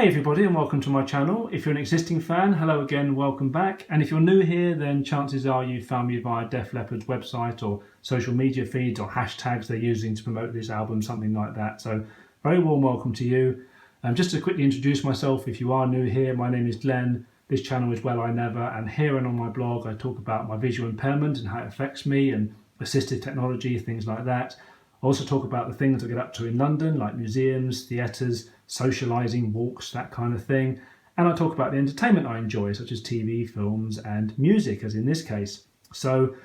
Hey everybody, and welcome to my channel. If you're an existing fan, hello again, welcome back. And if you're new here, then chances are you found me via Def Leppard's website or social media feeds or hashtags they're using to promote this album, something like that. So very warm welcome to you. Just to quickly introduce myself, if you are new here, my name is Glenn. This channel is Well I Never, and here and on my blog I talk about my visual impairment and how it affects me and assistive technology, things like that. I also talk about the things I get up to in London, like museums, theatres, socialising, walks, that kind of thing. And I talk about the entertainment I enjoy, such as TV, films and music, as in this case. So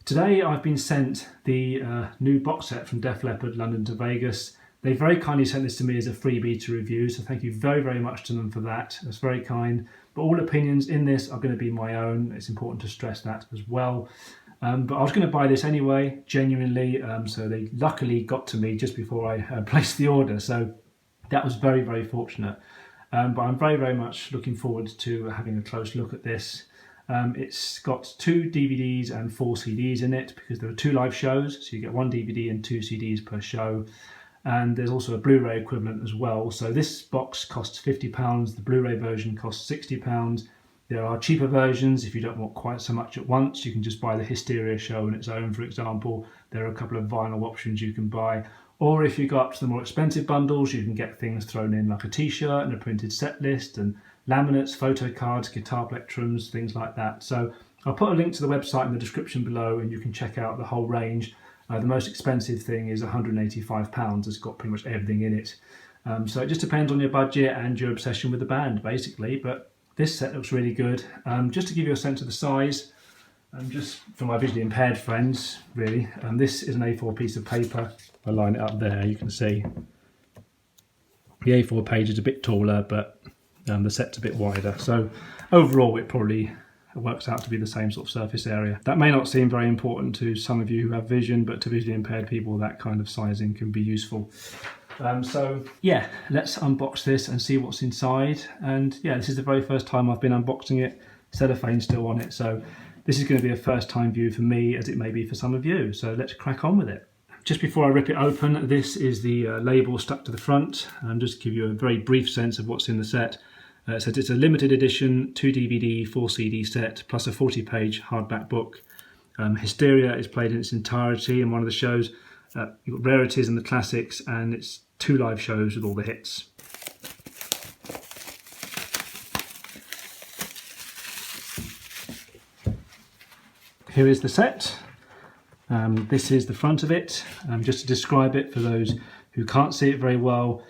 today I've been sent the new box set from Def Leppard, London to Vegas. They very kindly sent this to me as a freebie to review, so thank you very, very much to them for that. That's very kind. But all opinions in this are going to be my own. It's important to stress that as well. But I was going to buy this anyway, genuinely, so they luckily got to me just before I placed the order, so that was very, very fortunate. But I'm very, very much looking forward to having a close look at this. It's got 2 DVDs and 4 CDs in it, because there are 2 live shows, so you get 1 DVD and 2 CDs per show. And there's also a Blu-ray equivalent as well. So this box costs £50, the Blu-ray version costs £60. There are cheaper versions if you don't want quite so much at once. You can just buy the Hysteria show on its own, for example. There are a couple of vinyl options you can buy. Or if you go up to the more expensive bundles, you can get things thrown in like a t-shirt and a printed set list and laminates, photo cards, guitar plectrums, things like that. So I'll put a link to the website in the description below and you can check out the whole range. The most expensive thing is £185. It's got pretty much everything in it. So it just depends on your budget and your obsession with the band, basically. But this set looks really good. Just to give you a sense of the size, just for my visually impaired friends, really, this is an A4 piece of paper. I line it up there, you can see. The A4 page is a bit taller, but the set's a bit wider. So overall, it probably works out to be the same sort of surface area. That may not seem very important to some of you who have vision, but to visually impaired people, that kind of sizing can be useful. So yeah, let's unbox this and see what's inside. And yeah, this is the very first time I've been unboxing it. Cellophane's still on it, so this is going to be a first time view for me, as it may be for some of you. So let's crack on with it. Just before I rip it open, this is the label stuck to the front. Just to give you a very brief sense of what's in the set. It says it's a limited edition 2 DVD, 4 CD set, plus a 40-page hardback book. Hysteria is played in its entirety in one of the shows. You've got rarities and the classics, and it's 2 live shows with all the hits. Here is the set. This is the front of it. Just to describe it for those who can't see it very well,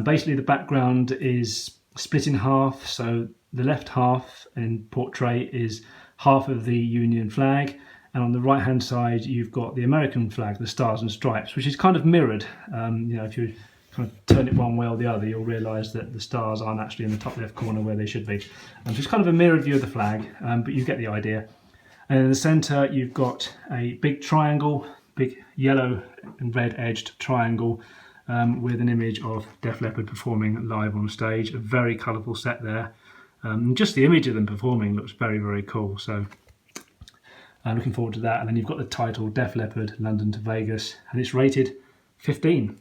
basically the background is split in half. So the left half in portrait is half of the Union flag, and on the right hand side you've got the American flag, the Stars and Stripes, which is kind of mirrored. If you kind of turn it one way or the other, you'll realise that the stars aren't actually in the top left corner where they should be. So it's kind of a mirrored view of the flag, but you get the idea. And in the centre you've got a big triangle, big yellow and red edged triangle, with an image of Def Leppard performing live on stage. A very colourful set there. Just the image of them performing looks very, very cool. So I'm looking forward to that. And then you've got the title Def Leppard, London to Vegas, and it's rated 15.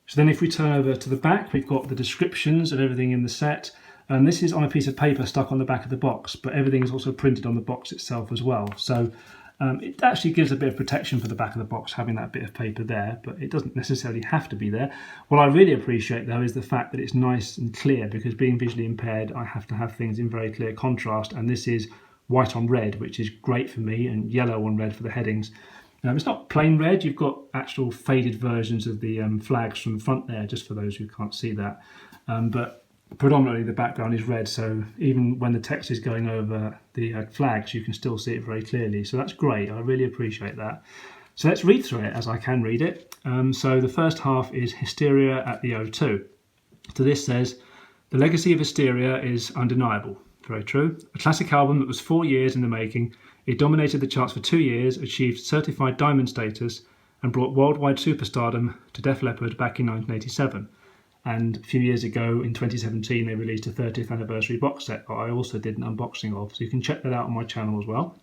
So then if we turn over to the back, we've got the descriptions of everything in the set. And this is on a piece of paper stuck on the back of the box, but everything is also printed on the box itself as well. So it actually gives a bit of protection for the back of the box, having that bit of paper there, but it doesn't necessarily have to be there. What I really appreciate though is the fact that it's nice and clear, because being visually impaired, I have to have things in very clear contrast, and this is white on red, which is great for me, and yellow on red for the headings. It's not plain red, you've got actual faded versions of the flags from the front there, just for those who can't see that. But predominantly the background is red, so even when the text is going over the flags, you can still see it very clearly. So that's great, I really appreciate that. So let's read through it as I can read it. So the first half is Hysteria at the O2. So this says, the legacy of Hysteria is undeniable. Very true. A classic album that was 4 years in the making. It dominated the charts for 2 years, achieved certified diamond status, and brought worldwide superstardom to Def Leppard back in 1987. And a few years ago, in 2017, they released a 30th anniversary box set that I also did an unboxing of, so you can check that out on my channel as well.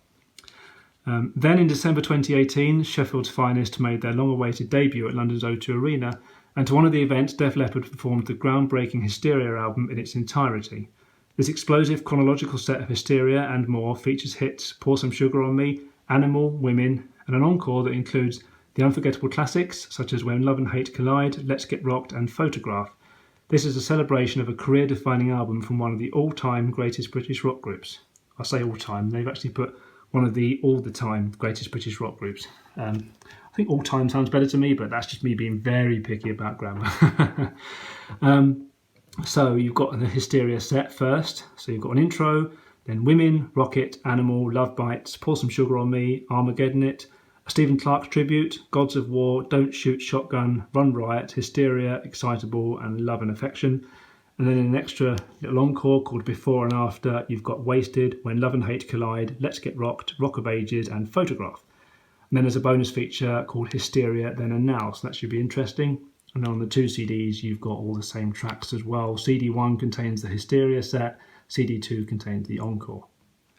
Then in December 2018, Sheffield's finest made their long-awaited debut at London's O2 Arena, And to honour the event, Def Leppard performed the groundbreaking Hysteria album in its entirety. This explosive chronological set of Hysteria and more features hits Pour Some Sugar on Me, Animal, Women, and an encore that includes the unforgettable classics such as When Love and Hate Collide, Let's Get Rocked and Photograph. This is a celebration of a career-defining album from one of the all-time greatest British rock groups. I say all-time, they've actually put one of the all-the-time greatest British rock groups. I think all-time sounds better to me, but that's just me being very picky about grammar. So you've got the Hysteria set first. So you've got an intro, then Women, Rocket, Animal, Love Bites, Pour Some Sugar on Me, Armageddon It, a Stephen Clark tribute, Gods of War, Don't Shoot Shotgun, Run Riot, Hysteria, Excitable, and Love and Affection. And then in an extra little encore called Before and After, you've got Wasted, When Love and Hate Collide, Let's Get Rocked, Rock of Ages, and Photograph. And then there's a bonus feature called Hysteria, Then and Now, so that should be interesting. And then on the 2 CDs, you've got all the same tracks as well. CD 1 contains the Hysteria set, CD 2 contains the encore.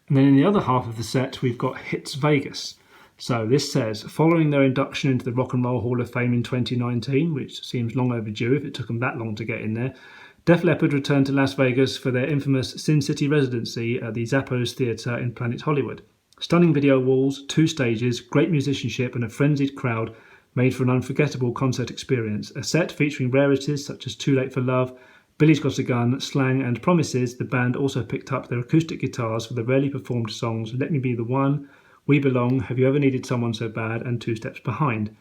And then in the other half of the set, we've got Hits Vegas. So this says, following their induction into the Rock and Roll Hall of Fame in 2019, which seems long overdue if it took them that long to get in there, Def Leppard returned to Las Vegas for their infamous Sin City residency at the Zappos Theatre in Planet Hollywood. Stunning video walls, 2 stages, great musicianship and a frenzied crowd made for an unforgettable concert experience. A set featuring rarities such as Too Late for Love, Billy's Got a Gun, Slang and Promises. The band also picked up their acoustic guitars for the rarely performed songs Let Me Be the One, We Belong, Have You Ever Needed Someone So Bad and 2 Steps Behind.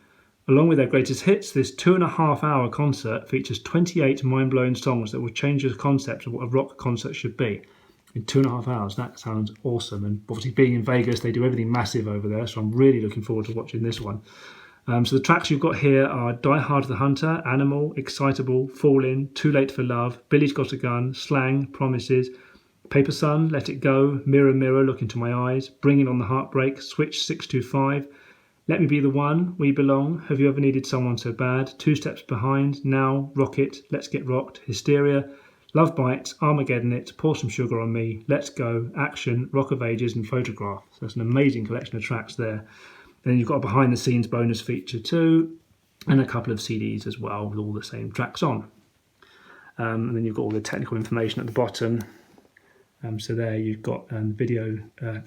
Along with their greatest hits, this 2.5-hour concert features 28 mind-blowing songs that will change the concept of what a rock concert should be. In 2.5 hours, that sounds awesome. And obviously being in Vegas, they do everything massive over there, so I'm really looking forward to watching this one. So the tracks you've got here are Die Hard the Hunter, Animal, Excitable, Fall In, Too Late for Love, Billy's Got a Gun, Slang, Promises, Paper Sun, Let It Go, Mirror Mirror, Look Into My Eyes, Bringing on the Heartbreak, Switch 625, Let Me Be the One, We Belong, Have You Ever Needed Someone So Bad, 2 Steps Behind, Now, Rocket, Let's Get Rocked, Hysteria, Love Bites, Armageddon It, Pour Some Sugar on Me, Let's Go, Action, Rock of Ages and Photograph. So that's an amazing collection of tracks there. Then you've got a behind the scenes bonus feature too, and a couple of CDs as well with all the same tracks on. And then you've got all the technical information at the bottom. So there you've got video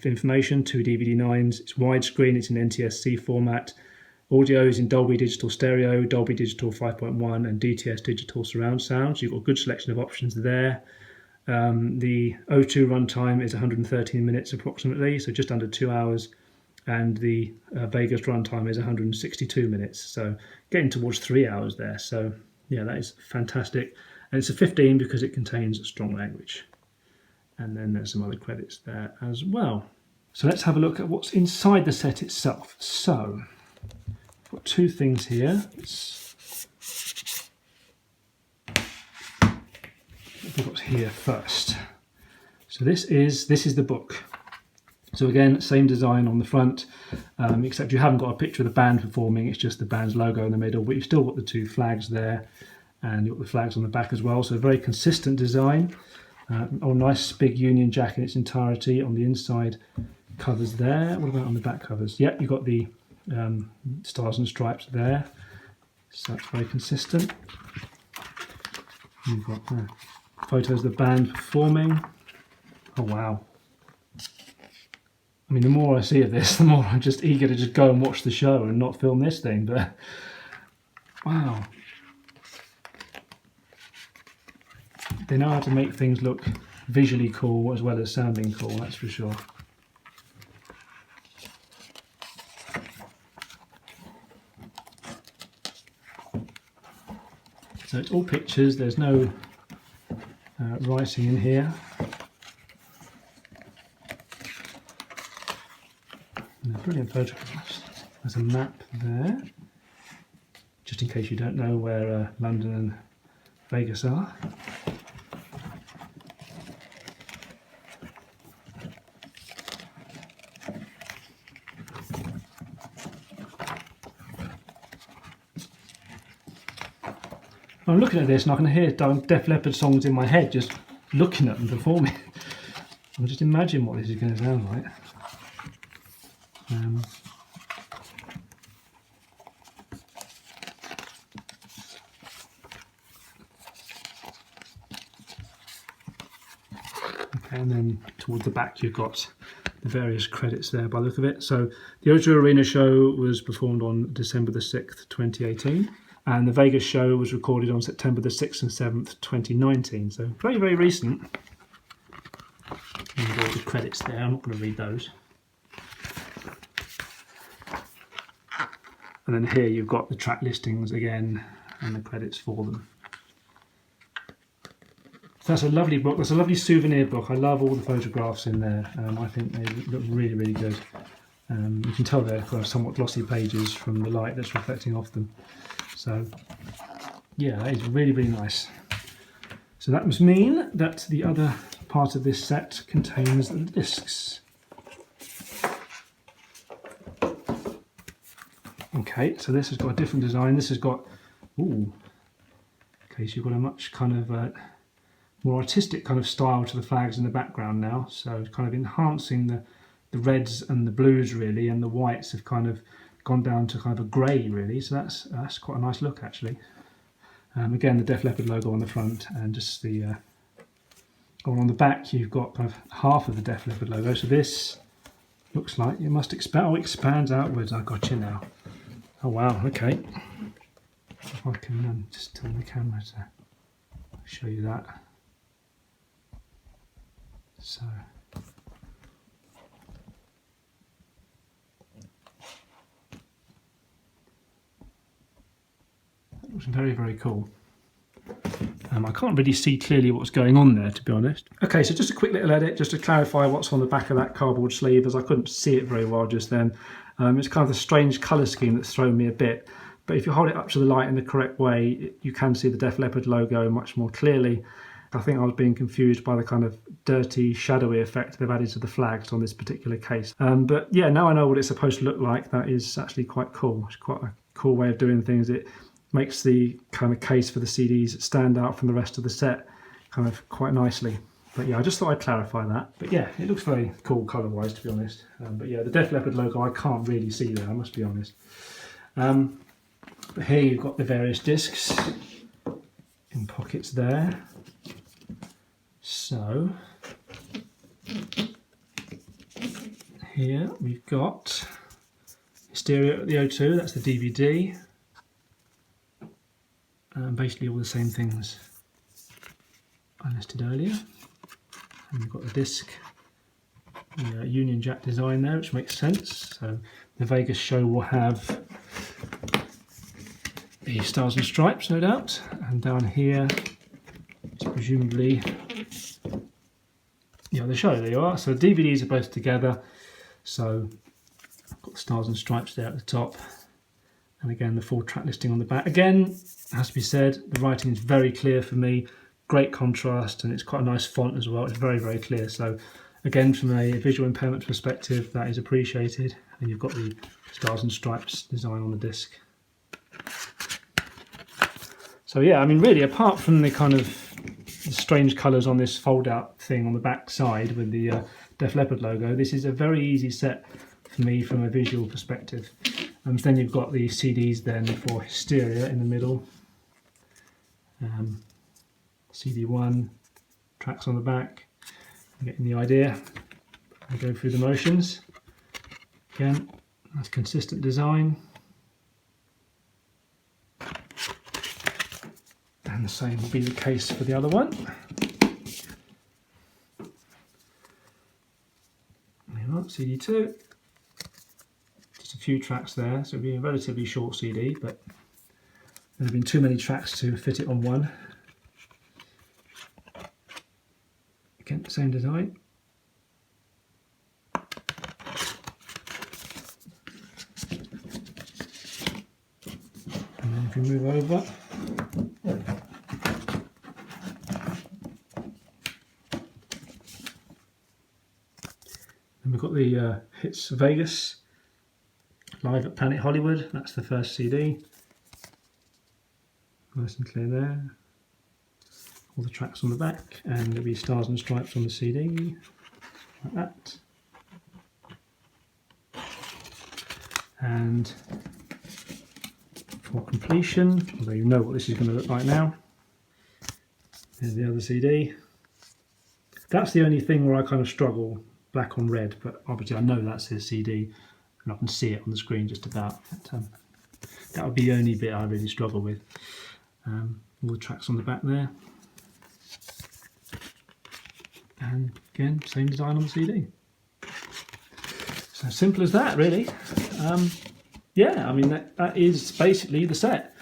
information, 2 DVD 9s, it's widescreen, it's in NTSC format. Audio is in Dolby Digital Stereo, Dolby Digital 5.1 and DTS Digital Surround Sound. So you've got a good selection of options there. The O2 runtime is 113 minutes approximately, so just under 2 hours. And the Vegas runtime is 162 minutes, so getting towards 3 hours there. So yeah, that is fantastic. And it's a 15 because it contains strong language. And then there's some other credits there as well. So let's have a look at what's inside the set itself. So I've got 2 things here. What we've got here first. So this is the book. So again, same design on the front, except you haven't got a picture of the band performing, it's just the band's logo in the middle, but you've still got the 2 flags there, and you've got the flags on the back as well, so a very consistent design. Nice big Union Jack in its entirety on the inside covers there. What about on the back covers? Yep, you've got the stars and stripes there, so that's very consistent. You've got photos of the band performing. Oh wow. I mean, the more I see of this, the more I'm just eager to just go and watch the show and not film this thing, but wow. They know how to make things look visually cool as well as sounding cool, that's for sure. So it's all pictures, there's no writing in here. Brilliant photographs. There's a map there, just in case you don't know where London and Vegas are. I'm looking at this and I can hear Def Leppard songs in my head just looking at them performing. I'll just imagine what this is going to sound like. And then towards the back you've got the various credits there by the look of it. So the O2 Arena show was performed on December the 6th, 2018. And the Vegas show was recorded on September the 6th and 7th, 2019. So very, very recent. And all the credits there, I'm not going to read those. And then here you've got the track listings again and the credits for them. So that's a lovely book. That's a lovely souvenir book. I love all the photographs in there. I think they look really, really good. You can tell they're kind of somewhat glossy pages from the light that's reflecting off them. So yeah, that is really, really nice. So that must mean that the other part of this set contains the discs. Okay, so this has got a different design. This has got, ooh, okay, so you've got a much kind of more artistic kind of style to the flags in the background now. So it's kind of enhancing the reds and the blues really, and the whites have kind of gone down to kind of a grey really. So that's quite a nice look actually. Again, the Def Leppard logo on the front, and just the on the back you've got kind of half of the Def Leppard logo. So this looks like it must expand. Oh, it expands outwards. I got you now. Oh wow. Okay. If I can just turn the camera to show you that. So. That looks very, very cool. I can't really see clearly what's going on there, to be honest. Okay, so just a quick little edit, just to clarify what's on the back of that cardboard sleeve, as I couldn't see it very well just then. It's kind of a strange colour scheme that's thrown me a bit. But if you hold it up to the light in the correct way, you can see the Def Leppard logo much more clearly. I think I was being confused by the kind of dirty, shadowy effect they've added to the flags on this particular case. But yeah, now I know what it's supposed to look like. That is actually quite cool. It's quite a cool way of doing things. It makes the kind of case for the CDs stand out from the rest of the set kind of quite nicely. But yeah, I just thought I'd clarify that. But yeah, it looks very cool colour-wise, to be honest. But yeah, the Def Leppard logo I can't really see there, I must be honest. But here you've got the various discs in pockets there. So here we've got Hysteria at the O2, that's the DVD. Basically all the same things I listed earlier. And we've got the disc, the Union Jack design there, which makes sense. So the Vegas show will have the Stars and Stripes, no doubt. And down here is presumably the show. There you are. So the DVDs are both together. So I've got the Stars and Stripes there at the top. And again, the full track listing on the back. Again, it has to be said, the writing is very clear for me. Great contrast, and it's quite a nice font as well. It's very, very clear. So again, from a visual impairment perspective, that is appreciated. And you've got the Stars and Stripes design on the disc. So yeah, I mean, really, apart from the kind of strange colours on this fold-out thing on the back side with the Def Leppard logo, this is a very easy set for me from a visual perspective. Then you've got the CDs then for Hysteria in the middle. CD1, tracks on the back. You're getting the idea. I go through the motions. Again, that's consistent design. And the same will be the case for the other one. There you are, CD2. Just a few tracks there, so it'll be a relatively short CD, but there have been too many tracks to fit it on one. Again, same design. And then if you move over, then we've got the Hits Vegas Live at Planet Hollywood. That's the first CD. Nice and clear there. All the tracks on the back, and there'll be Stars and Stripes on the CD, like that. And for completion, although you know what this is going to look like now, there's the other CD. That's the only thing where I kind of struggle, black on red, but obviously I know that's his CD and I can see it on the screen just about. But, that would be the only bit I really struggle with. All the tracks on the back there. And again, same design on the CD. So simple as that, really. Yeah, I mean, that is basically the set.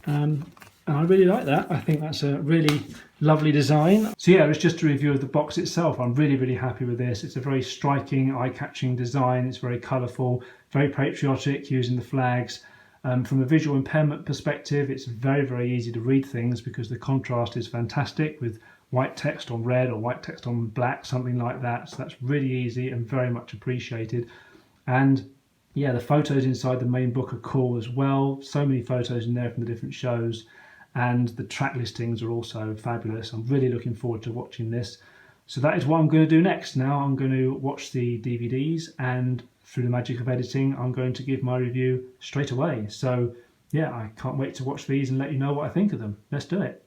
And I really like that. I think that's a really lovely design. So yeah, it's just a review of the box itself. I'm really, really happy with this. It's a very striking, eye-catching design. It's very colourful, very patriotic, using the flags. From a visual impairment perspective, it's very, very easy to read things because the contrast is fantastic with white text on red or white text on black, something like that. So that's really easy and very much appreciated. And yeah, the photos inside the main book are cool as well. So many photos in there from the different shows. And the track listings are also fabulous. I'm really looking forward to watching this. So that is what I'm going to do next. Now I'm going to watch the DVDs, and through the magic of editing, I'm going to give my review straight away. So yeah, I can't wait to watch these and let you know what I think of them. Let's do it.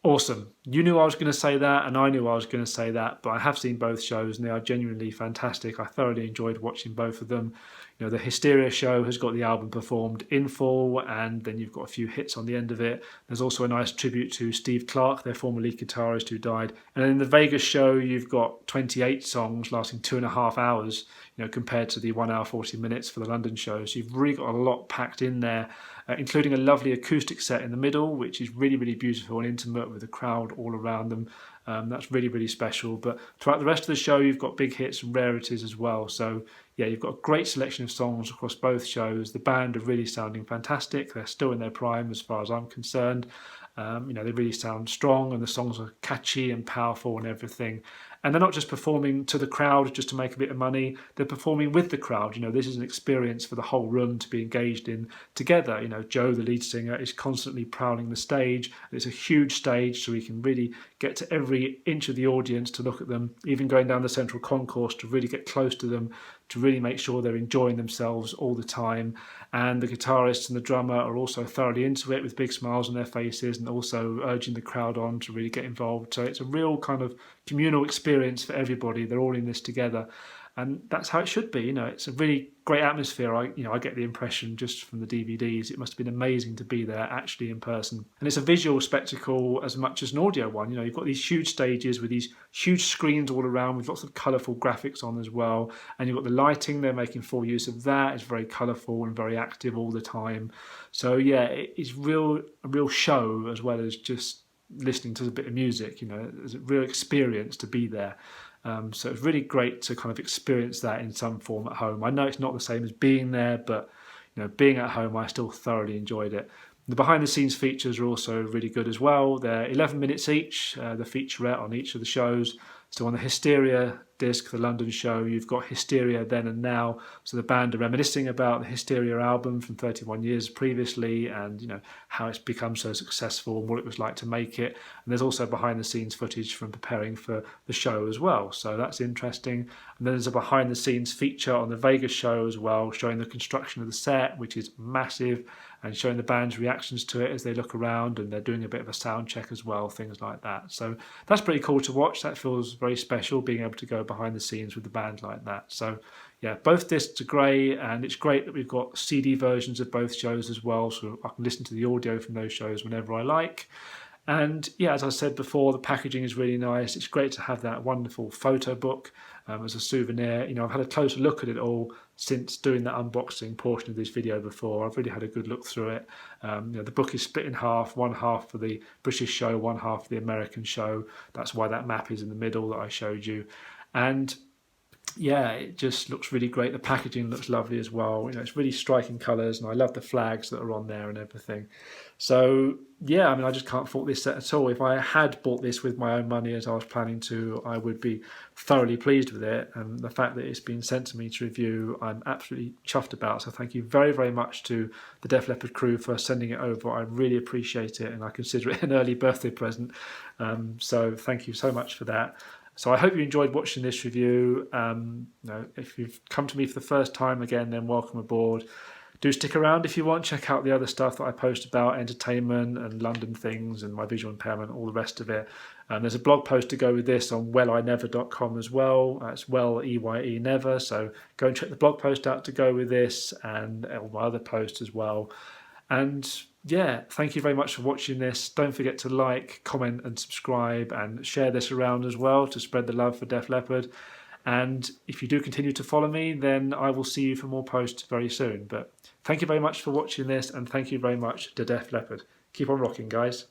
Awesome. You knew I was going to say that, and I knew I was going to say that, but I have seen both shows and they are genuinely fantastic. I thoroughly enjoyed watching both of them. You know, the Hysteria show has got the album performed in full, and then you've got a few hits on the end of it. There's also a nice tribute to Steve Clark, their former lead guitarist who died. And then in the Vegas show, you've got 28 songs lasting 2.5 hours, you know, compared to the 1 hour 40 minutes for the London show. So you've really got a lot packed in there, including a lovely acoustic set in the middle, which is really, really beautiful and intimate with the crowd all around them. That's really, really special. But throughout the rest of the show, you've got big hits and rarities as well. So yeah, you've got a great selection of songs across both shows. The band are really sounding fantastic. They're still in their prime as far as I'm concerned. You know, they really sound strong, and the songs are catchy and powerful and everything. And they're not just performing to the crowd just to make a bit of money. They're performing with the crowd. You know, this is an experience for the whole room to be engaged in together. You know, Joe, the lead singer, is constantly prowling the stage. It's a huge stage, so we can really get to every inch of the audience to look at them, even going down the central concourse to really get close to them, to really make sure they're enjoying themselves all the time. And the guitarist and the drummer are also thoroughly into it with big smiles on their faces, and also urging the crowd on to really get involved. So it's a real kind of communal experience for everybody. They're all in this together. And that's how it should be. You know, it's a really great atmosphere. I get the impression just from the DVDs, it must have been amazing to be there actually in person. And it's a visual spectacle as much as an audio one. You know, you've got these huge stages with these huge screens all around with lots of colourful graphics on as well. And you've got the lighting, they're making full use of that. It's very colourful and very active all the time. So yeah, it's a real show as well as just listening to a bit of music. You know, it's a real experience to be there. So it's really great to kind of experience that in some form at home. I know it's not the same as being there, but you know, being at home, I still thoroughly enjoyed it. The behind the scenes features are also really good as well. They're 11 minutes each, the featurette on each of the shows. So on the Hysteria disc, the London show, you've got Hysteria Then and Now. So the band are reminiscing about the Hysteria album from 31 years previously, and you know how it's become so successful and what it was like to make it. And there's also behind the scenes footage from preparing for the show as well. So that's interesting. And then there's a behind the scenes feature on the Vegas show as well, showing the construction of the set, which is massive, and showing the band's reactions to it as they look around, and they're doing a bit of a sound check as well, things like that. So that's pretty cool to watch. That feels very special, being able to go behind the scenes with the band like that. So yeah, both discs are great, and it's great that we've got CD versions of both shows as well, so I can listen to the audio from those shows whenever I like. And yeah, as I said before, the packaging is really nice. It's great to have that wonderful photo book as a souvenir. You know, I've had a closer look at it all since doing that unboxing portion of this video before. I've really had a good look through it. You know, the book is split in half, one half for the British show, one half for the American show. That's why that map is in the middle that I showed you. And yeah, it just looks really great. The packaging looks lovely as well. You know, it's really striking colours, and I love the flags that are on there and everything. So yeah, I mean, I just can't fault this set at all. If I had bought this with my own money as I was planning to, I would be thoroughly pleased with it. And the fact that it's been sent to me to review, I'm absolutely chuffed about. So thank you very, very much to the Def Leppard crew for sending it over. I really appreciate it, and I consider it an early birthday present. So thank you so much for that. So I hope you enjoyed watching this review. You know, if you've come to me for the first time again, then welcome aboard. Do stick around if you want. Check out the other stuff that I post about entertainment and London things and my visual impairment, all the rest of it. There's a blog post to go with this on wellinever.com as well. It's well, EYE never. So go and check the blog post out to go with this and all my other posts as well. And yeah, thank you very much for watching this. Don't forget to like, comment and subscribe and share this around as well to spread the love for Def Leppard. And if you do continue to follow me, then I will see you for more posts very soon. But thank you very much for watching this, and thank you very much to Def Leppard. Keep on rocking, guys.